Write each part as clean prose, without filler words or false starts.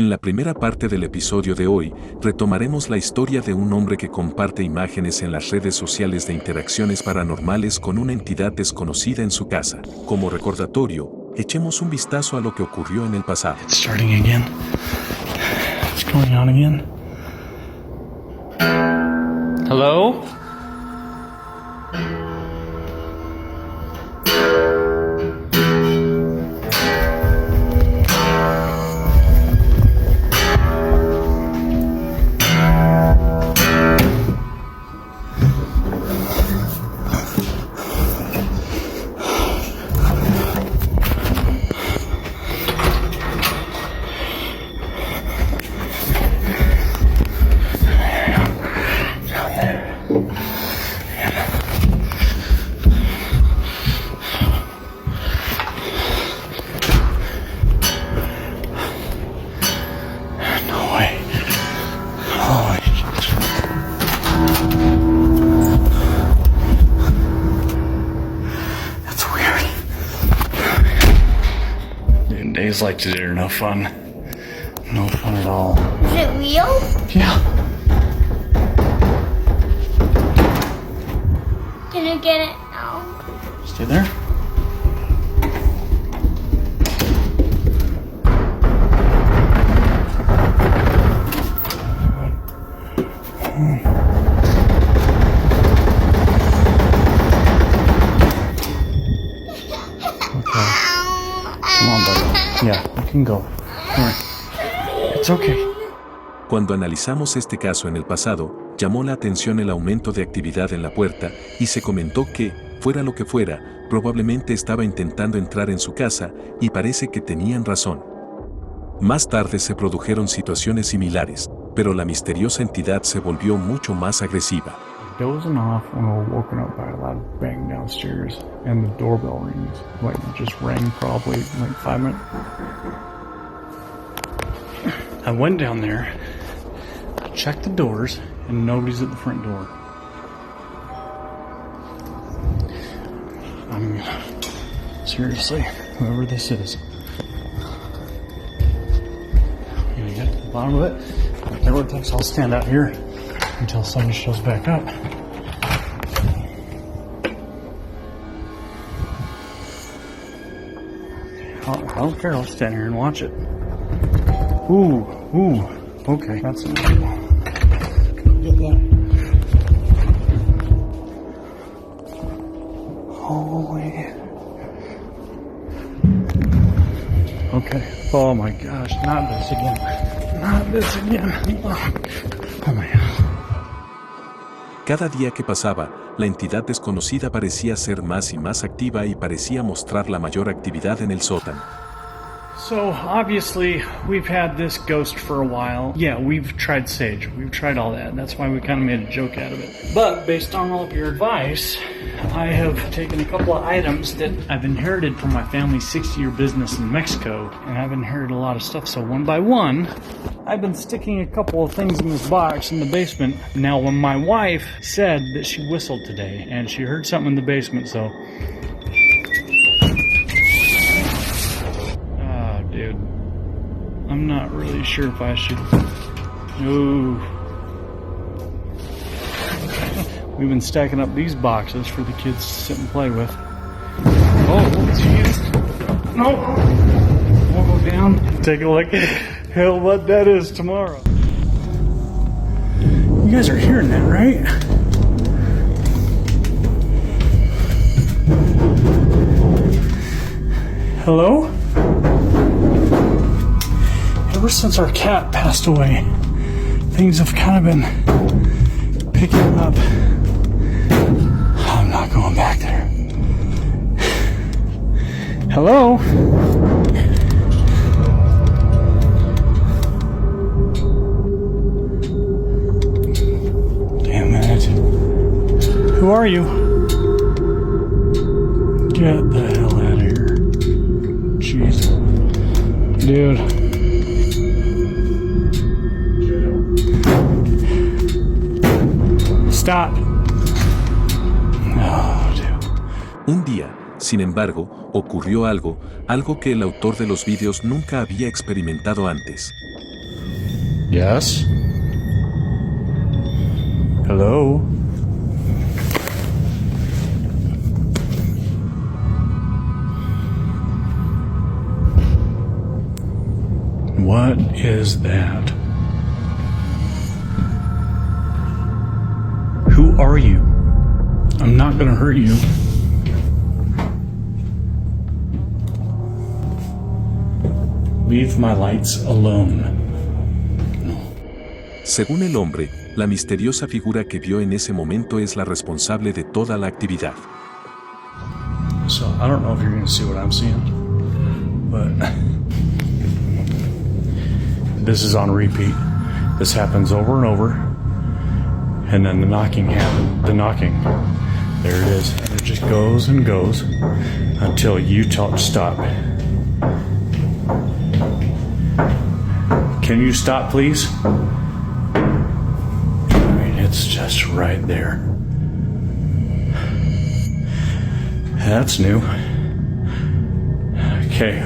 En la primera parte del episodio de hoy, retomaremos la historia de un hombre que comparte imágenes en las redes sociales de interacciones paranormales con una entidad desconocida en su casa. Como recordatorio, echemos un vistazo a lo que ocurrió en el pasado. It's starting again. What's going on again? Hello? Days like today are no fun. No fun at all. Is it real? Yeah. Can you get it now? Stay there. Come on, buddy. Yeah, you can go. All right. It's okay. Cuando analizamos este caso en el pasado, llamó la atención el aumento de actividad en la puerta y se comentó que, fuera lo que fuera, probablemente estaba intentando entrar en su casa y parece que tenían razón. Más tarde se produjeron situaciones similares, pero la misteriosa entidad se volvió mucho más agresiva. Dozing off when we were woken up by a loud bang downstairs, and the doorbell rings. Like, it just rang probably like 5 minutes. I went down there, checked the doors, and nobody's at the front door. Seriously, whoever this is. I'm gonna get to the bottom of it. Whatever it takes, I'll stand out here until somebody shows back up. I don't care, I'll stand here and watch it. Ooh, okay, that's enough. Get that. Holy. Okay, oh my gosh, not this again. Not this again. Oh my God. Cada día que pasaba, la entidad desconocida parecía ser más y más activa y parecía mostrar la mayor actividad en el sótano. So, obviously, we've had this ghost for a while. Yeah, we've tried sage. We've tried all that. That's why we kind of made a joke out of it. But, based on all of your advice, I have taken a couple of items that I've inherited from my family's 60-year business in Mexico. And I've inherited a lot of stuff. So, one by one, I've been sticking a couple of things in this box in the basement. Now, when my wife said that she whistled today, and she heard something in the basement, so... Dude, I'm not really sure if I should. Ooh. We've been stacking up these boxes for the kids to sit and play with. Oh, jeez. No. We'll go down, take a look. Hell, what that is tomorrow. You guys are hearing that, right? Hello? Ever since our cat passed away, things have kind of been picking up. I'm not going back there. Hello? Damn it. Who are you? Get the hell out of here. Jeez. Dude. Stop. Oh, dude. Un día, sin embargo, ocurrió algo que el autor de los vídeos nunca había experimentado antes. Yes? Hello? What is that? Who are you? I'm not gonna hurt you. Leave my lights alone. Según el hombre, la misteriosa figura que vio en ese momento es la responsable de toda la actividad. So, I don't know if you're gonna see what I'm seeing, but this is on repeat. This happens over and over, and then the knocking happens. The knocking, there it is, and it just goes and goes until you tell it to stop. Can you stop, please? I mean, it's just right there. That's new. Okay.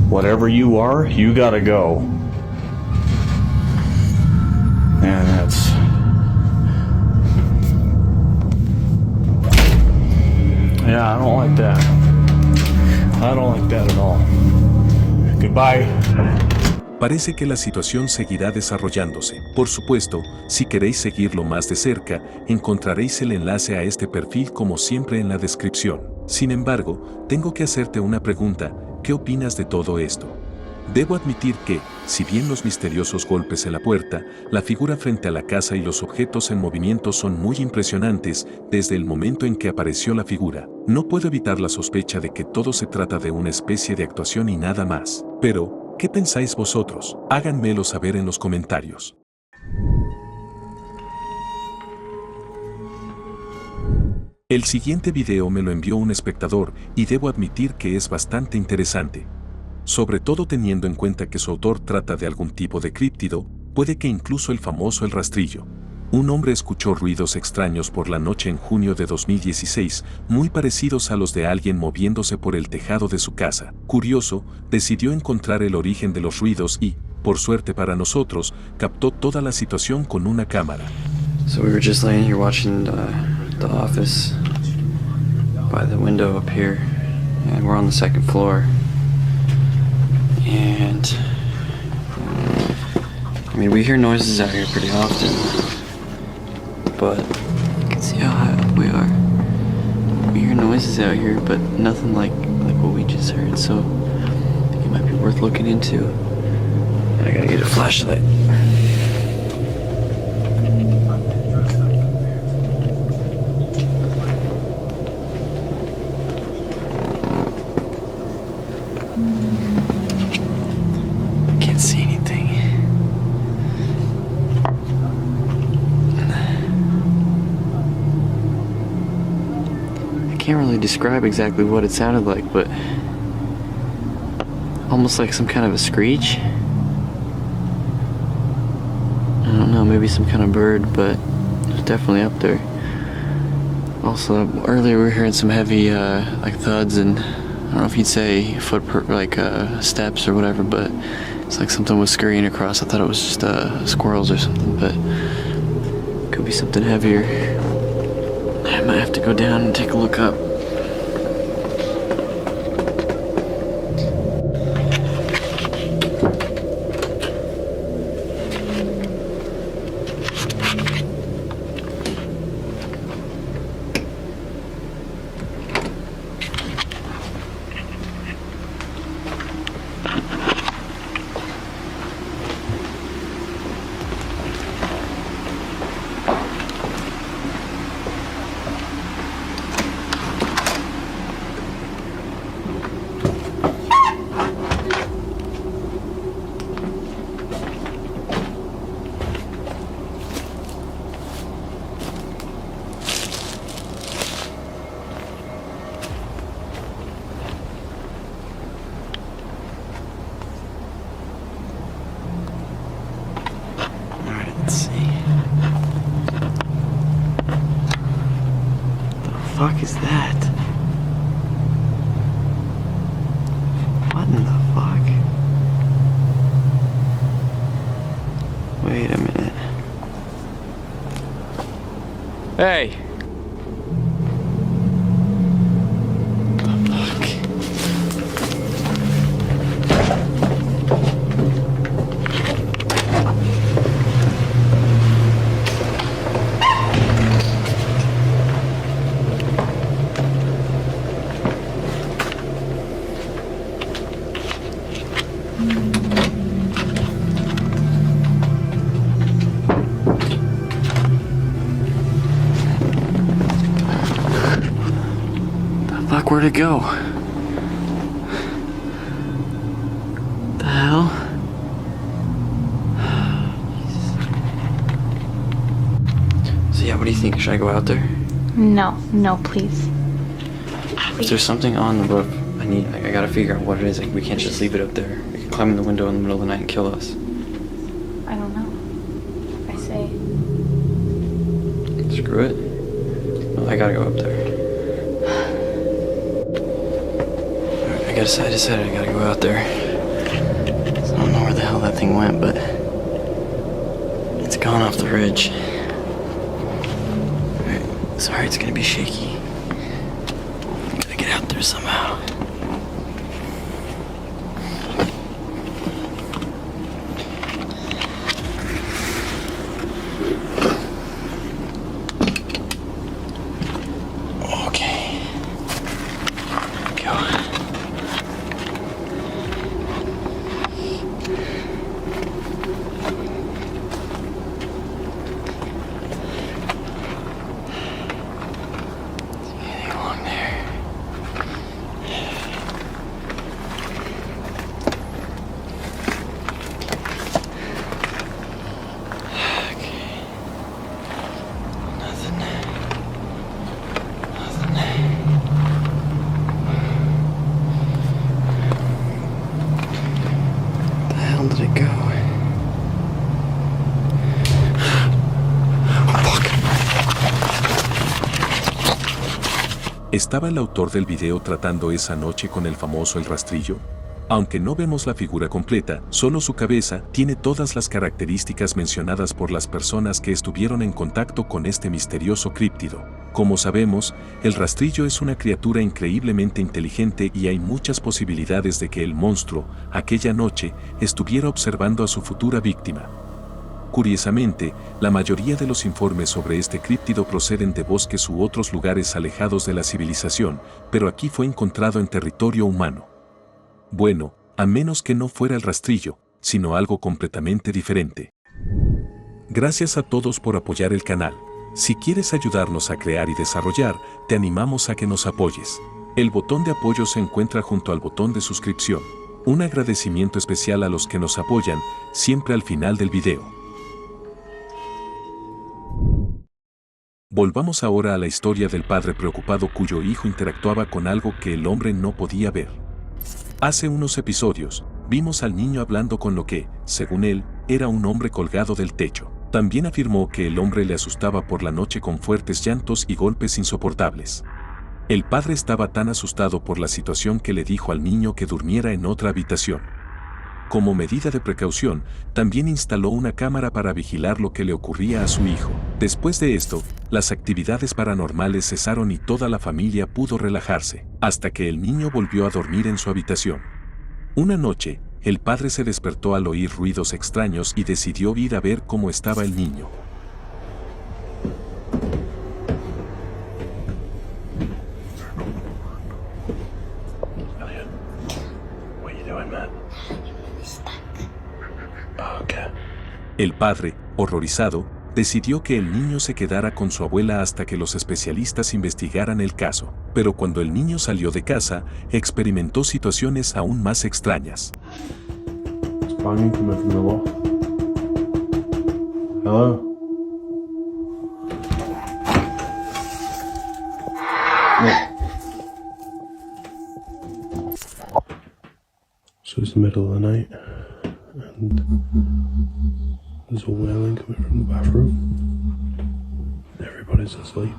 Whatever you are, you gotta go. And that's... Yeah, I don't like that. I don't like that at all. Goodbye. Parece que la situación seguirá desarrollándose. Por supuesto, si queréis seguirlo más de cerca, encontraréis el enlace a este perfil como siempre en la descripción. Sin embargo, tengo que hacerte una pregunta. ¿Qué opinas de todo esto? Debo admitir que, si bien los misteriosos golpes en la puerta, la figura frente a la casa y los objetos en movimiento son muy impresionantes desde el momento en que apareció la figura, no puedo evitar la sospecha de que todo se trata de una especie de actuación y nada más. Pero, ¿qué pensáis vosotros? Háganmelo saber en los comentarios. El siguiente video me lo envió un espectador y debo admitir que es bastante interesante. Sobre todo teniendo en cuenta que su autor trata de algún tipo de críptido, puede que incluso el famoso El Rastrillo. Un hombre escuchó ruidos extraños por la noche en junio de 2016, muy parecidos a los de alguien moviéndose por el tejado de su casa. Curioso, decidió encontrar el origen de los ruidos y, por suerte para nosotros, captó toda la situación con una cámara. So we were just laying here watching the office by the window up here, and we're on the second floor. And I mean, we hear noises out here pretty often, but you can see how high up we are. We hear noises out here, but nothing like what we just heard. So I think it might be worth looking into. I gotta get a flashlight. Can't really describe exactly what it sounded like, but almost like some kind of a screech. I don't know, maybe some kind of bird, but it was definitely up there. Also, earlier we were hearing some heavy like thuds, and I don't know if you'd say steps or whatever, but it's like something was scurrying across. I thought it was just squirrels or something, but it could be something heavier. I might have to go down and take a look up. was that? What in the fuck? Wait a minute. Hey! Fuck, where'd it go? The hell? So yeah, what do you think? Should I go out there? No, no, please. Is there something on the roof? I gotta figure out what it is. Like, we can't just leave it up there. It could climb in the window in the middle of the night and kill us. I don't know. I say. Screw it. Well, I gotta go up there. I decided I gotta go out there. So I don't know where the hell that thing went, but it's gone off the ridge. Alright, sorry it's gonna be shaky. I gotta get out there somehow. Okay. There we go. Where did it go? ¿Estaba el autor del video tratando esa noche con el famoso El Rastrillo? Aunque no vemos la figura completa, solo su cabeza tiene todas las características mencionadas por las personas que estuvieron en contacto con este misterioso críptido. Como sabemos, el rastrillo es una criatura increíblemente inteligente y hay muchas posibilidades de que el monstruo, aquella noche, estuviera observando a su futura víctima. Curiosamente, la mayoría de los informes sobre este críptido proceden de bosques u otros lugares alejados de la civilización, pero aquí fue encontrado en territorio humano. Bueno, a menos que no fuera el rastrillo, sino algo completamente diferente. Gracias a todos por apoyar el canal. Si quieres ayudarnos a crear y desarrollar, te animamos a que nos apoyes. El botón de apoyo se encuentra junto al botón de suscripción. Un agradecimiento especial a los que nos apoyan, siempre al final del video. Volvamos ahora a la historia del padre preocupado cuyo hijo interactuaba con algo que el hombre no podía ver. Hace unos episodios, vimos al niño hablando con lo que, según él, era un hombre colgado del techo. También afirmó que el hombre le asustaba por la noche con fuertes llantos y golpes insoportables. El padre estaba tan asustado por la situación que le dijo al niño que durmiera en otra habitación. Como medida de precaución, también instaló una cámara para vigilar lo que le ocurría a su hijo. Después de esto, las actividades paranormales cesaron y toda la familia pudo relajarse, hasta que el niño volvió a dormir en su habitación. Una noche, el padre se despertó al oír ruidos extraños y decidió ir a ver cómo estaba el niño. El padre, horrorizado, decidió que el niño se quedara con su abuela hasta que los especialistas investigaran el caso. Pero cuando el niño salió de casa, experimentó situaciones aún más extrañas. Hello? So it's the middle of the night, and there's a wailing coming from the bathroom. Everybody's asleep.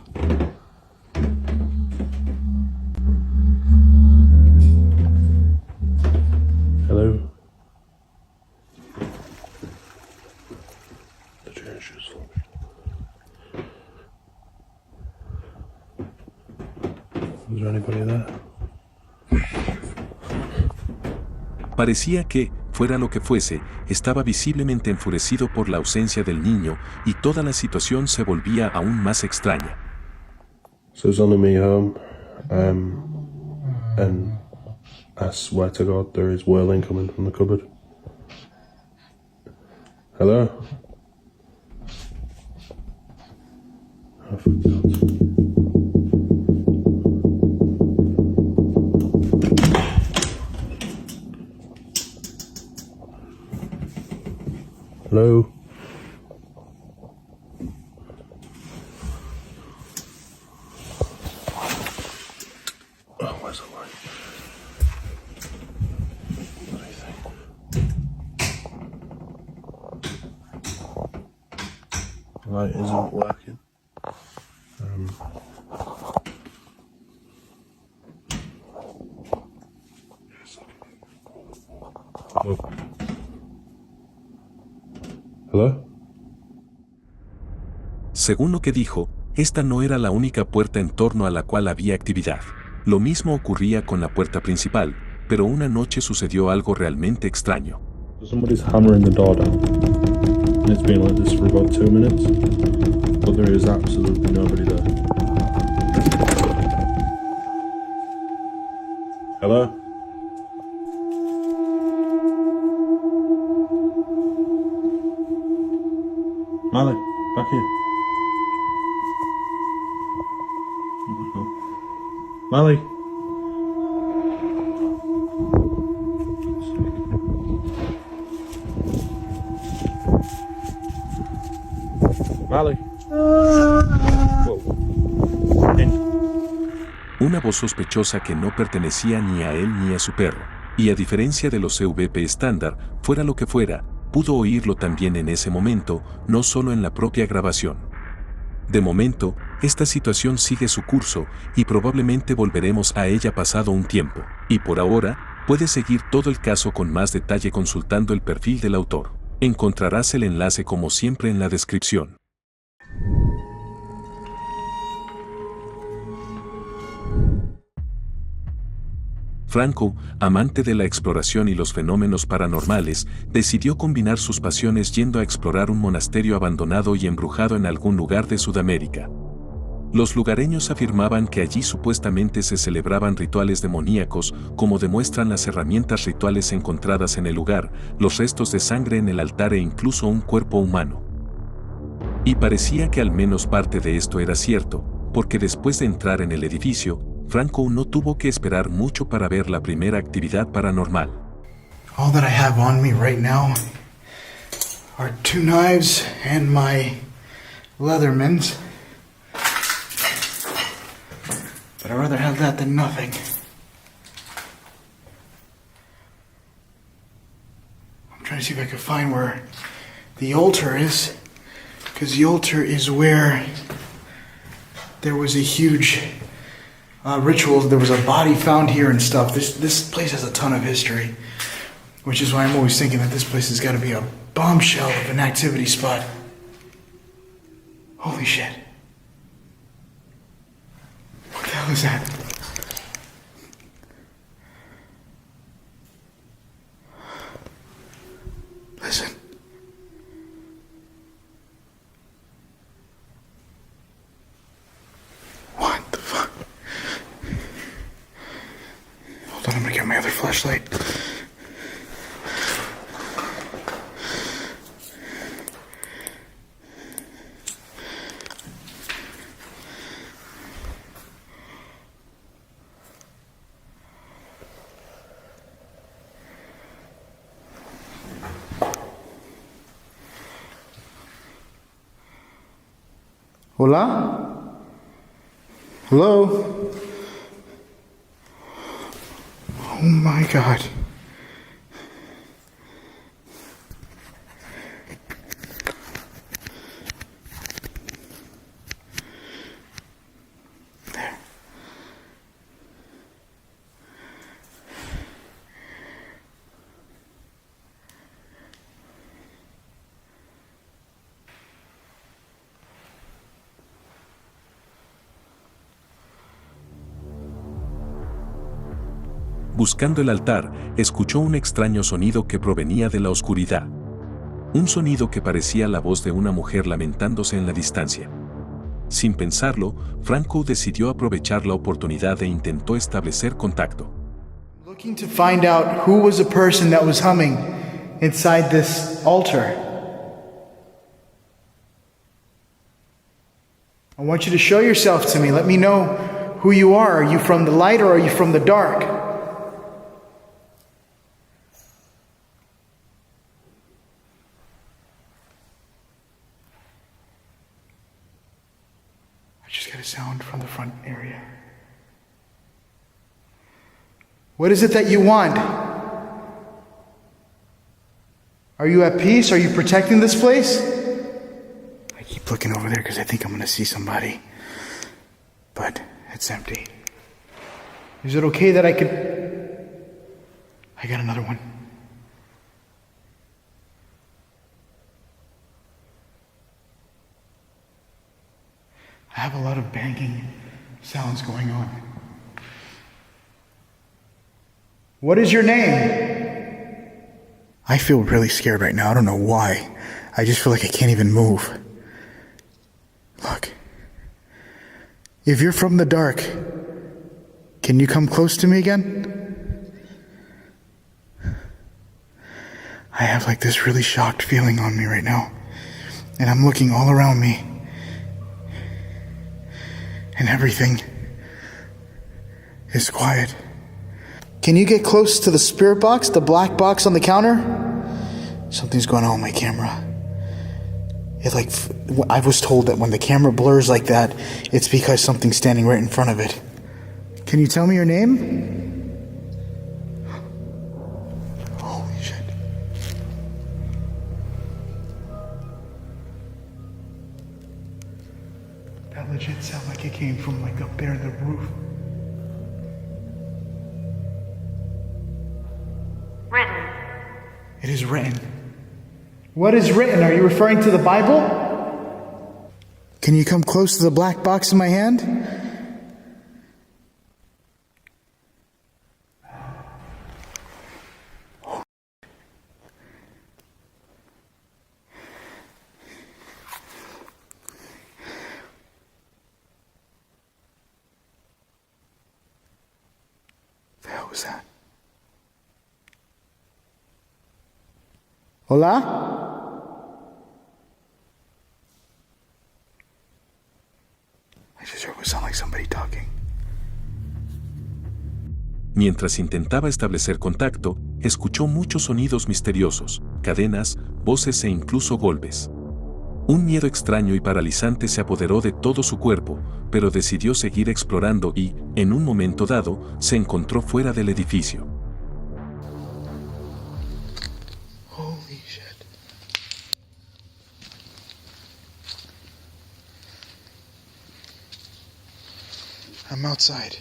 Parecía que, fuera lo que fuese, estaba visiblemente enfurecido por la ausencia del niño y toda la situación se volvía aún más extraña. So it's only me home, and I swear to God there is wailing coming from the cupboard. Hello? Oh, for God's sake. Hello? Oh, where's the light? Bloody thing. The light isn't working. Oh. Hello? Según lo que dijo, esta no era la única puerta en torno a la cual había actividad. Lo mismo ocurría con la puerta principal, pero una noche sucedió algo realmente extraño. So somebody's hammering the door down. And it's been like this for about 2 minutes. But there is absolutely nobody there. Hello? Malik, back here. Malik. Malik. Whoa. Una voz sospechosa que no pertenecía ni a él ni a su perro. Y a diferencia de los EVP estándar, fuera lo que fuera, pudo oírlo también en ese momento, no solo en la propia grabación. De momento, esta situación sigue su curso y probablemente volveremos a ella pasado un tiempo. Y por ahora, puedes seguir todo el caso con más detalle consultando el perfil del autor. Encontrarás el enlace como siempre en la descripción. Franco, amante de la exploración y los fenómenos paranormales, decidió combinar sus pasiones yendo a explorar un monasterio abandonado y embrujado en algún lugar de Sudamérica. Los lugareños afirmaban que allí supuestamente se celebraban rituales demoníacos, como demuestran las herramientas rituales encontradas en el lugar, los restos de sangre en el altar e incluso un cuerpo humano. Y parecía que al menos parte de esto era cierto, porque después de entrar en el edificio, Franco no tuvo que esperar mucho para ver la primera actividad paranormal. All that I have on me right now are 2 knives and my Leathermans. But I'd rather have that than nothing. I'm trying to see if I can find where the altar is, because the altar is where there was a huge rituals. There was a body found here and stuff. This place has a ton of history, which is why I'm always thinking that this place has got to be a bombshell of an activity spot. Holy shit. What the hell is that? Listen. What the fuck? Hold on, I'm gonna get my other flashlight. Hola? Hello? Oh my God. There. Buscando el altar, escuchó un extraño sonido que provenía de la oscuridad. Un sonido que parecía la voz de una mujer lamentándose en la distancia. Sin pensarlo, Franco decidió aprovechar la oportunidad e intentó establecer contacto. Looking to find out who was the person that was humming inside this altar. I want you to show yourself to me. Let me know who you are. Are you from the light or are you from the dark? I just got a sound from the front area. What is it that you want? Are you at peace? Are you protecting this place? I keep looking over there because I think I'm going to see somebody. But it's empty. Is it okay that I could... I got another one. I have a lot of banging sounds going on. What is your name? I feel really scared right now. I don't know why. I just feel like I can't even move. Look. If you're from the dark, can you come close to me again? I have like this really shocked feeling on me right now. And I'm looking all around me. And everything is quiet. Can you get close to the spirit box, the black box on the counter? Something's going on with my camera. I was told that when the camera blurs like that, it's because something's standing right in front of it. Can you tell me your name? Holy shit. That legit sounded like it came from like up there in the roof. Written. It is written. What is written? Are you referring to the Bible? Can you come close to the black box in my hand? The hell was that? Hola? I just heard what sounded like somebody talking. Mientras intentaba establecer contacto, escuchó muchos sonidos misteriosos, cadenas, voces e incluso golpes. Un miedo extraño y paralizante se apoderó de todo su cuerpo, pero decidió seguir explorando y, en un momento dado, se encontró fuera del edificio. Holy shit. I'm outside.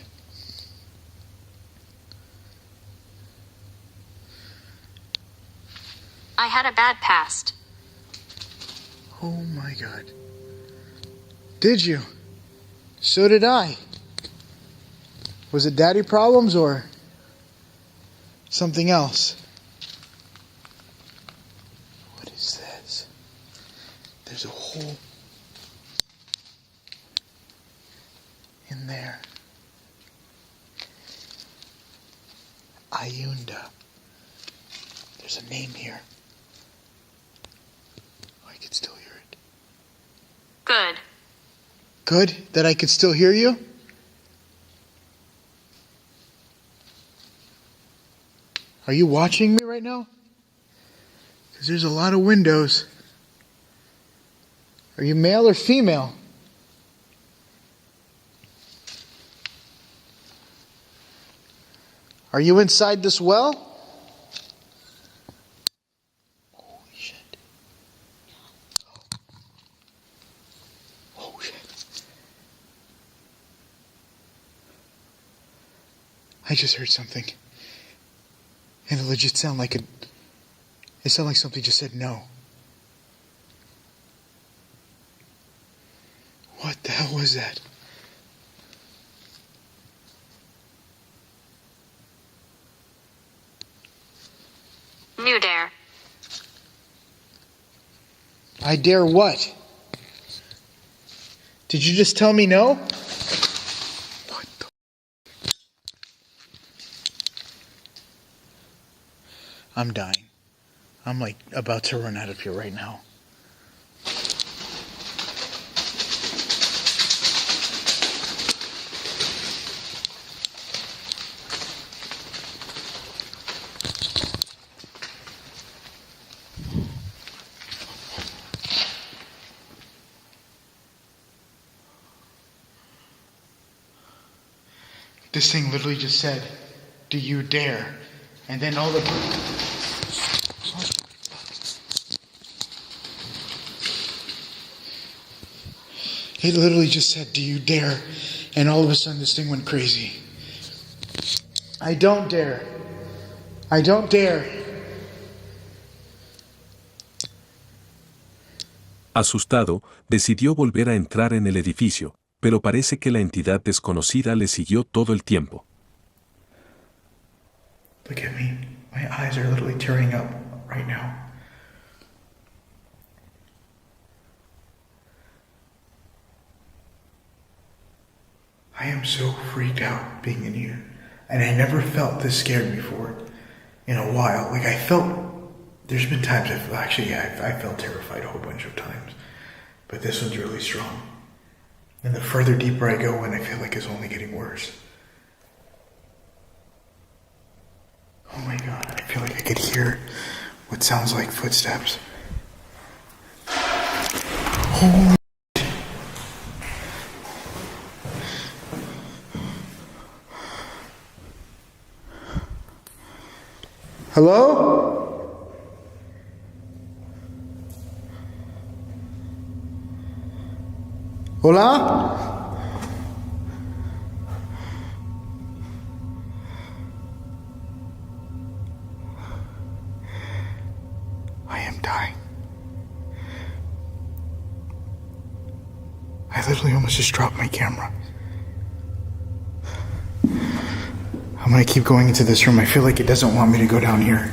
I had a bad past. Oh my God. Did you? So did I. Was it daddy problems or something else? What is this? There's a hole in there. Ayunda. There's a name here. I can still hear it. Good. Good that I could still hear you? Are you watching me right now? Because there's a lot of windows. Are you male or female? Are you inside this well? Holy shit. Oh shit. I just heard something. And it legit sounded like it sounded like something just said no. What the hell was that? New dare. I dare what? Did you just tell me no? What the? I'm dying. I'm like about to run out of here right now. This thing literally just said, "Do you dare?" And then all the... It literally just said, "Do you dare?" And all of a sudden this thing went crazy. I don't dare. I don't dare. Asustado, decidió volver a entrar en el edificio, pero parece que la entidad desconocida le siguió todo el tiempo. Look at me. My eyes are literally tearing up right now. I am so freaked out being in here. And I never felt this scared before in a while. Like I felt, there's been times I felt terrified a whole bunch of times. But this one's really strong. And the further deeper I go in, I feel like it's only getting worse. Oh my God, I feel like I could hear what sounds like footsteps. Oh. Hello? Hola? I am dying. I literally almost just dropped my camera. I'm gonna keep going into this room. I feel like it doesn't want me to go down here.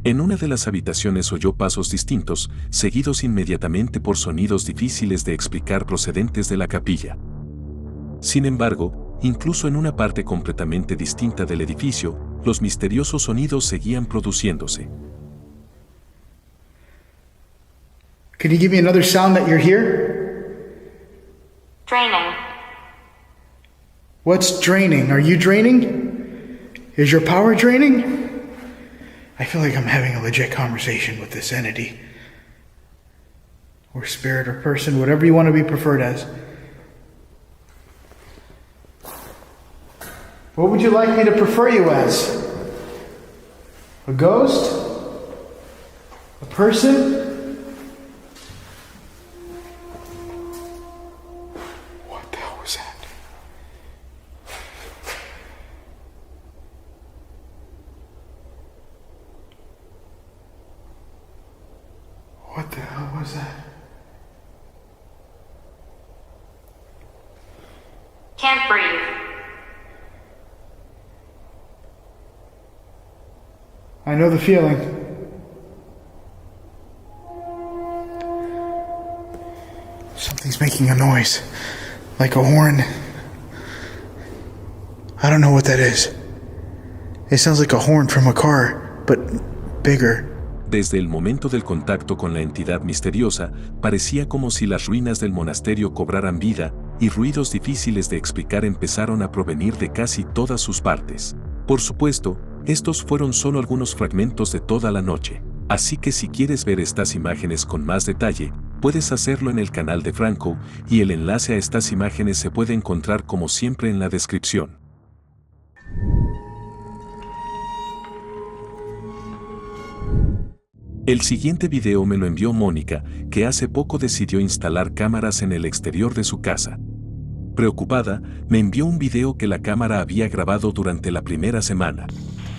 En una de las habitaciones oyó pasos distintos, seguidos inmediatamente por sonidos difíciles de explicar procedentes de la capilla. Sin embargo, incluso en una parte completamente distinta del edificio, los misteriosos sonidos seguían produciéndose. Can you give me another sound that you're here? Draining. What's draining? Are you draining? Is your power draining? I feel like I'm having a legit conversation with this entity. Or spirit or person, whatever you want to be preferred as. What would you like me to prefer you as? A ghost? A person? What the hell was that? What the hell was that? Can't breathe. I know the feeling. Something's making a noise. Like a horn. I don't know what that is. It sounds like a horn from a car, but bigger. Desde el momento del contacto con la entidad misteriosa, parecía como si las ruinas del monasterio cobraran vida, y ruidos difíciles de explicar empezaron a provenir de casi todas sus partes. Por supuesto, estos fueron solo algunos fragmentos de toda la noche. Así que si quieres ver estas imágenes con más detalle, puedes hacerlo en el canal de Franco, y el enlace a estas imágenes se puede encontrar como siempre en la descripción. El siguiente video me lo envió Mónica, que hace poco decidió instalar cámaras en el exterior de su casa. Preocupada, me envió un video que la cámara había grabado durante la primera semana.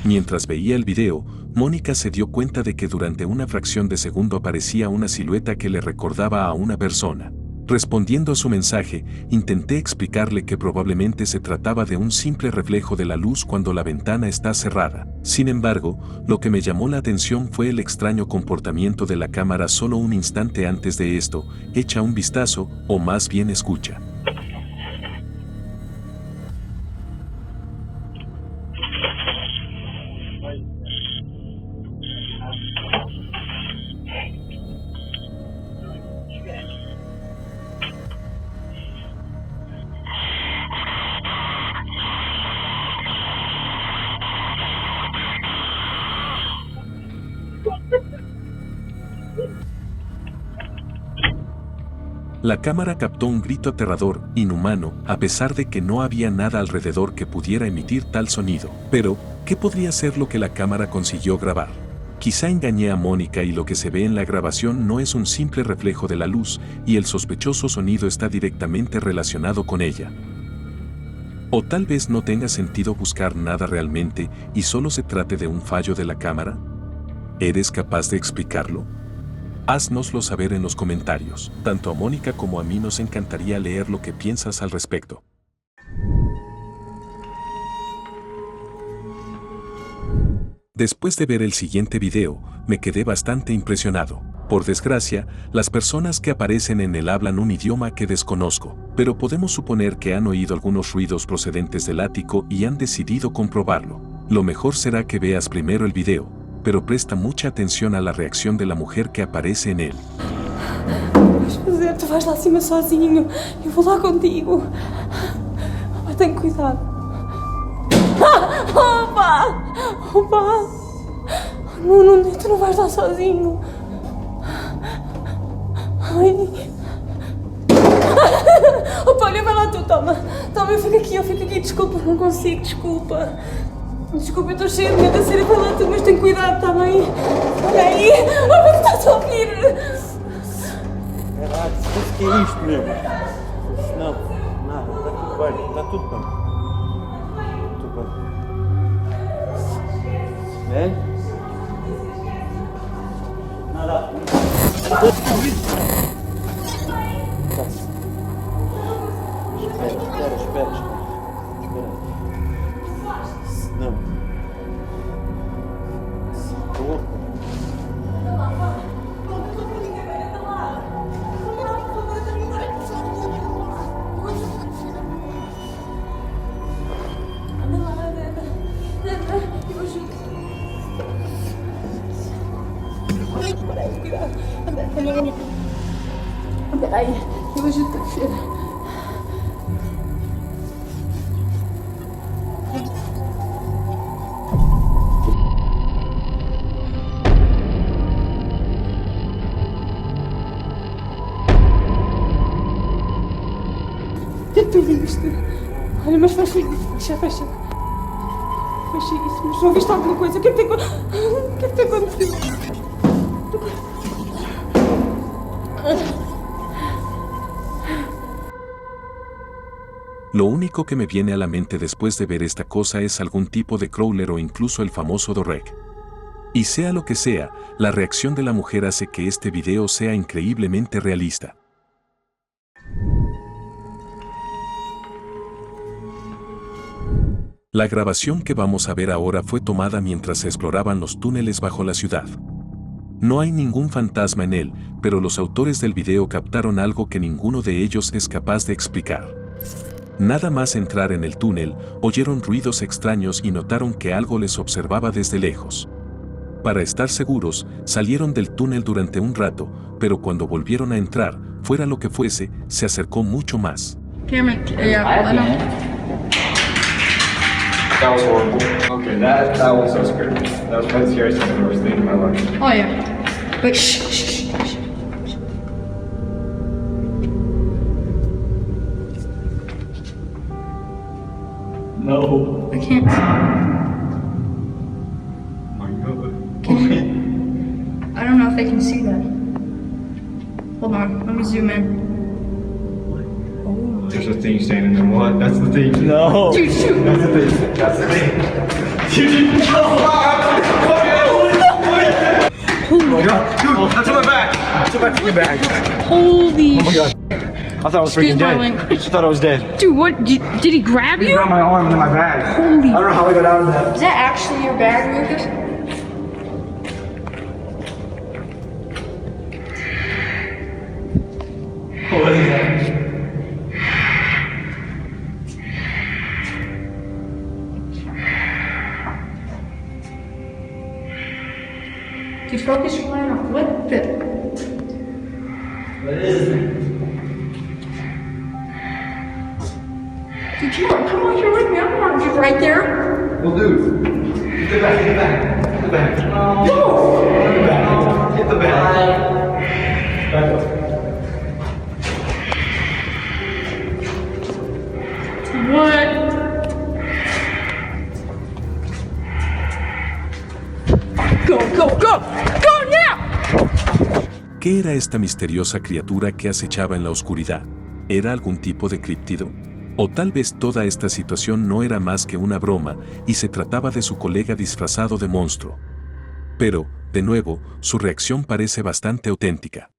Mientras veía el video, Mónica se dio cuenta de que durante una fracción de segundo aparecía una silueta que le recordaba a una persona. Respondiendo a su mensaje, intenté explicarle que probablemente se trataba de un simple reflejo de la luz cuando la ventana está cerrada. Sin embargo, lo que me llamó la atención fue el extraño comportamiento de la cámara solo un instante antes de esto. Echa un vistazo, o más bien escucha. La cámara captó un grito aterrador, inhumano, a pesar de que no había nada alrededor que pudiera emitir tal sonido. Pero, ¿qué podría ser lo que la cámara consiguió grabar? Quizá engañé a Mónica y lo que se ve en la grabación no es un simple reflejo de la luz, y el sospechoso sonido está directamente relacionado con ella. O tal vez no tenga sentido buscar nada realmente y solo se trate de un fallo de la cámara. ¿Eres capaz de explicarlo? Haznoslo saber en los comentarios. Tanto a Mónica como a mí nos encantaría leer lo que piensas al respecto. Después de ver el siguiente video, me quedé bastante impresionado. Por desgracia, las personas que aparecen en él hablan un idioma que desconozco, pero podemos suponer que han oído algunos ruidos procedentes del ático y han decidido comprobarlo. Lo mejor será que veas primero el video, pero presta mucha atención a la reacción de la mujer que aparece en él. Vais fazer? Tu vais lá acima sozinho. Eu vou lá contigo. Opa, tem cuidado. Opa! Opa! Não, tu não vais lá sozinho. Ai. Opa, olha, vai lá tu, toma. Toma, eu fico aqui. Desculpa, não consigo, desculpa. Desculpa, eu estou cheia de medo, a sério, vai lá tu, mas tem cuidado, está bem? Olha aí, olha que estás a ouvir. Caralho, o que é isto mesmo? Não, nada, está tudo bem, está tudo bem. Tudo bem. É? Nada. Espera. Não. Peraí, eu ajudo a descer. O que é que tu viste? Olha, mas fecha isso. Fecha isso, mas não viste alguma coisa? O que é que tem acontecido? Lo único que me viene a la mente después de ver esta cosa es algún tipo de crawler o incluso el famoso Dorek. Y sea lo que sea, la reacción de la mujer hace que este video sea increíblemente realista. La grabación que vamos a ver ahora fue tomada mientras se exploraban los túneles bajo la ciudad. No hay ningún fantasma en él, pero los autores del video captaron algo que ninguno de ellos es capaz de explicar. Nada más entrar en el túnel, oyeron ruidos extraños y notaron que algo les observaba desde lejos. Para estar seguros, salieron del túnel durante un rato, pero cuando volvieron a entrar, fuera lo que fuese, se acercó mucho más. Cameron, I know. That was horrible. Okay, that was so scary. That was probably the scariest thing I've ever seen in my life. Oh yeah. Wait, shh. No. I can't. Oh my god. Can I don't know if they can see that. Hold on, let me zoom in. There's a thing standing there. What? That's the thing. No. Dude, shoot. That's the thing. That's the thing. Dude, oh my god. Dude, that's on my back. That's on my fucking back. Holy Oh my god. I thought I was freaking dead. I just thought I was dead. Dude, what? Did he grab He you? grabbed my arm and then my bag. Holy. I don't know how I got out of that. Is that actually your bag, Lucas? What is that? Dude, focus your mind on what the... What is it? Dude, come on here with me. I don't want to be right there. Well, dude, get the bag, get the bag, get the bag. No! Get the bag, get the bag. Back up. What? Go, go, go! Go now! ¿Qué era esta misteriosa criatura que acechaba en la oscuridad? ¿Era algún tipo de críptido? O tal vez toda esta situación no era más que una broma y se trataba de su colega disfrazado de monstruo. Pero, de nuevo, su reacción parece bastante auténtica.